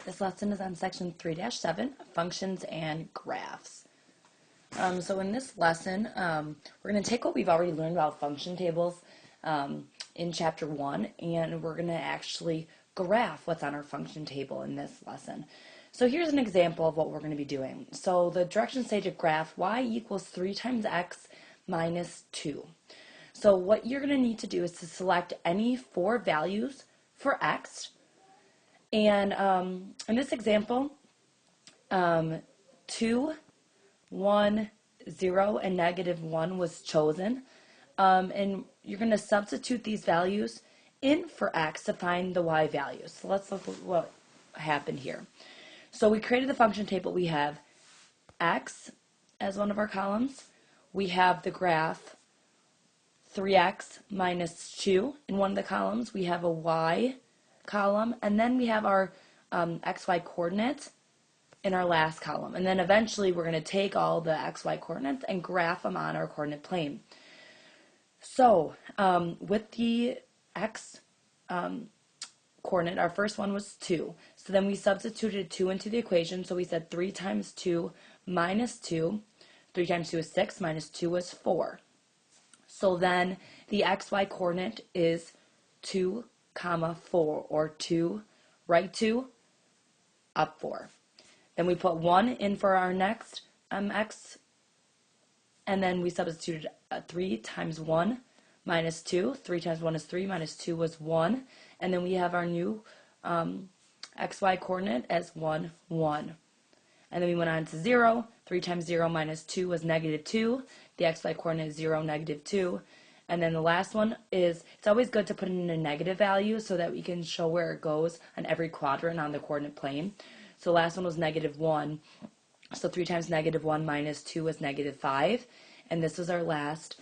This lesson is on section 3-7, functions and graphs. So in this lesson, we're going to take what we've already learned about function tables in chapter 1, and we're going to actually graph what's on our function table in this lesson. So here's an example of what we're going to be doing. So the directions say to graph y equals 3 times x minus 2. So what you're going to need to do is to select any 4 values for x. And in this example, 2, 1, 0, and -1 was chosen. And you're going to substitute these values in for x to find the y values. So let's look at what happened here. So we created the function table. We have x as one of our columns. We have the graph 3x minus 2 in one of the columns. We have a y column, and then we have our xy coordinates in our last column. And then eventually we're going to take all the xy coordinates and graph them on our coordinate plane. So with the x coordinate, our first one was 2. So then we substituted 2 into the equation. So we said 3 times 2 minus 2. 3 times 2 is 6, minus 2 is 4. So then the xy coordinate is 2, 4, or 2, right 2, up 4. Then we put 1 in for our next x, and then we substituted 3 times 1 minus 2. 3 times 1 is 3, minus 2 was 1. And then we have our new xy coordinate as 1, 1. And then we went on to 0. 3 times 0 minus 2 was -2. The xy coordinate is 0, -2. And then the last one is, it's always good to put in a negative value so that we can show where it goes on every quadrant on the coordinate plane. So the last one was -1. So 3 times -1 minus 2 was -5. And this was our last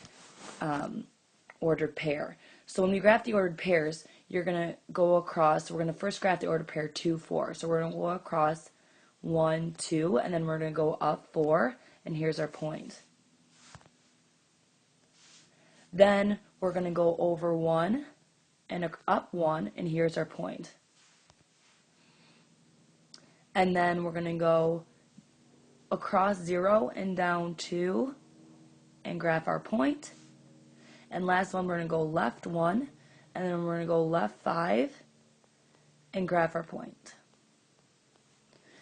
ordered pair. So when we graph the ordered pairs, you're going to go across, we're going to first graph the ordered pair 2, 4. So we're going to go across 1, 2, and then we're going to go up 4, and here's our point. Then we're going to go over 1 and up 1, and here's our point. And then we're going to go across 0 and down 2 and graph our point. And last one, we're going to go left 1, and then we're going to go left 5 and graph our point.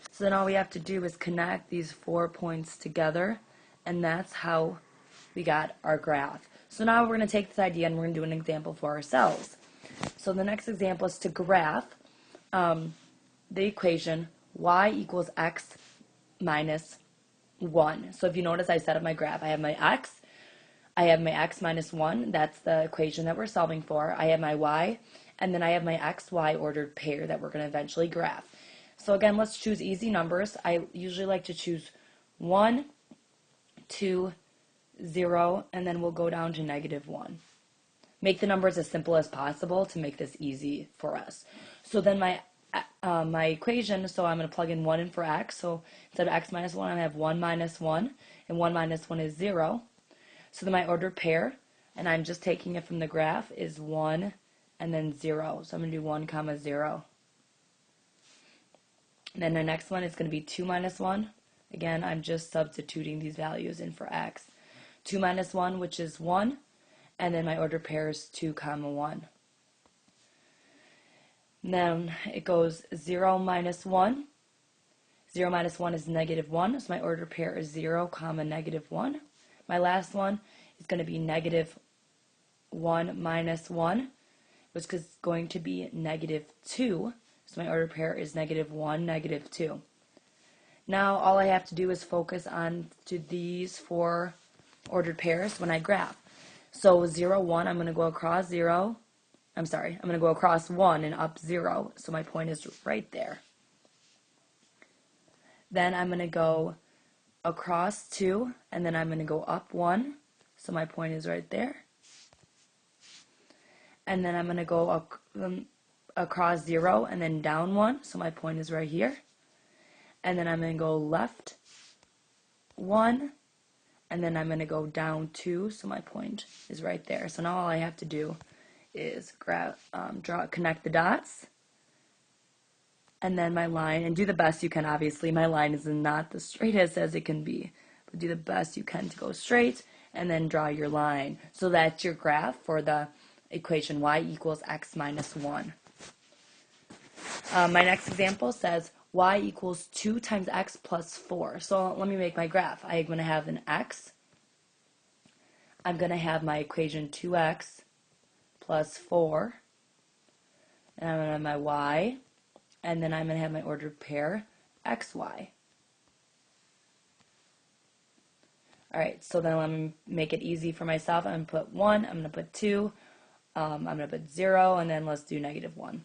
So then all we have to do is connect these 4 points together, and that's how we got our graph. So now we're going to take this idea and we're going to do an example for ourselves. So the next example is to graph the equation y equals x minus 1. So if you notice, I set up my graph. I have my x minus 1. That's the equation that we're solving for. I have my y, and then I have my xy ordered pair that we're going to eventually graph. So again, let's choose easy numbers. I usually like to choose 1, 2, 0, and then we'll go down to -1. Make the numbers as simple as possible to make this easy for us. So then my equation, so I'm going to plug in 1 in for x. So instead of x minus 1, I have 1 minus 1, and 1 minus 1 is 0. So then my ordered pair, and I'm just taking it from the graph, is 1 and then 0. So I'm going to do 1, 0. And then the next one is going to be 2 minus 1. Again, I'm just substituting these values in for x. 2 minus 1, which is 1, and then my ordered pair is 2, 1. And then it goes 0 minus 1. 0 minus 1 is -1, so my ordered pair is 0, -1. My last one is going to be -1 minus 1, which is going to be -2. So my ordered pair is -1, -2. Now all I have to do is focus on to these 4 ordered pairs when I graph. So 0, 1, I'm going to go across 0. I'm going to go across 1 and up 0. So my point is right there. Then I'm going to go across 2, and then I'm going to go up 1. So my point is right there. And then I'm going to go across 0 and then down 1. So my point is right here. And then I'm going to go left 1. And then I'm going to go down 2, so my point is right there. So now all I have to do is connect the dots, and then my line, and do the best you can. Obviously, my line is not the straightest as it can be, but do the best you can to go straight, and then draw your line. So that's your graph for the equation y equals x minus 1. My next example says y equals 2 times x plus 4. So let me make my graph. I'm going to have an x. I'm going to have my equation 2x plus 4. And I'm going to have my y. And then I'm going to have my ordered pair xy. Alright, so then let me make it easy for myself. I'm going to put 1, I'm going to put 2, I'm going to put 0, and then let's do negative 1.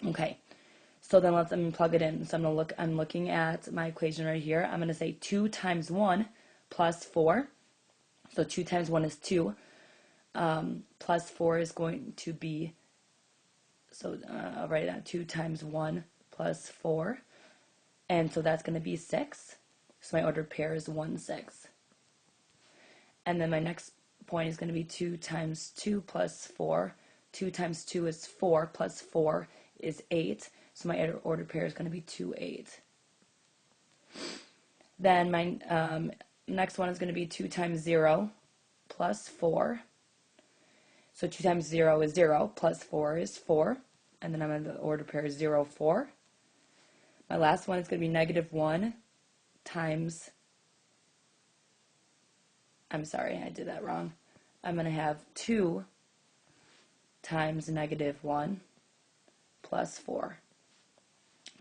Okay, so then let me plug it in. So I'm looking at my equation right here. I'm going to say 2 times 1 plus 4. So 2 times 1 is 2. Plus 4 is going to be, so I'll write it out, 2 times 1 plus 4. And so that's going to be 6. So my ordered pair is 1, 6. And then my next point is going to be 2 times 2 plus 4. 2 times 2 is 4, plus 4 is 8. So my ordered pair is going to be 2, 8. Then my next one is going to be 2 times 0 plus 4. So 2 times 0 is 0, plus 4 is 4. And then I'm going to order pair 0, 4. My last one is going to be negative 1 times, I'm sorry, I did that wrong. I'm going to have 2 times negative 1 plus 4.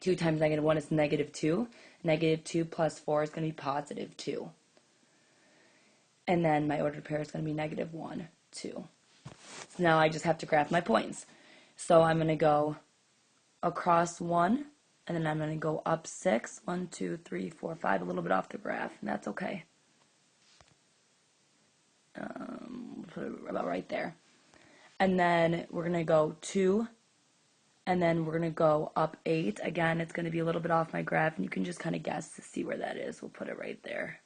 2 times negative 1 is negative 2. Negative 2 plus 4 is going to be positive 2. And then my ordered pair is going to be negative 1, 2. So now I just have to graph my points. So I'm going to go across 1, and then I'm going to go up 6. 1, 2, 3, 4, 5, a little bit off the graph, and that's okay. Put it about right there. And then we're going to go 2, and then we're going to go up 8. Again, it's going to be a little bit off my graph, and you can just kind of guess to see where that is. We'll put it right there.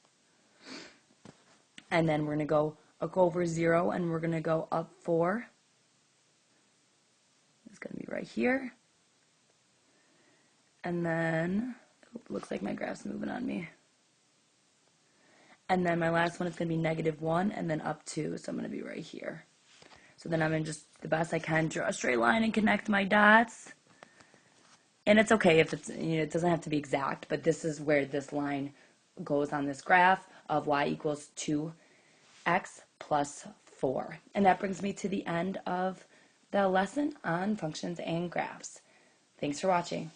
And then we're going to go over 0, and we're going to go up 4. It's going to be right here. And then, it looks like my graph's moving on me. And then my last one is going to be negative 1, and then up 2, so I'm going to be right here. So then I'm going to just, the best I can, draw a straight line and connect my dots. And it's okay if it's, it doesn't have to be exact, but this is where this line goes on this graph of y equals 2x plus 4. And that brings me to the end of the lesson on functions and graphs. Thanks for watching.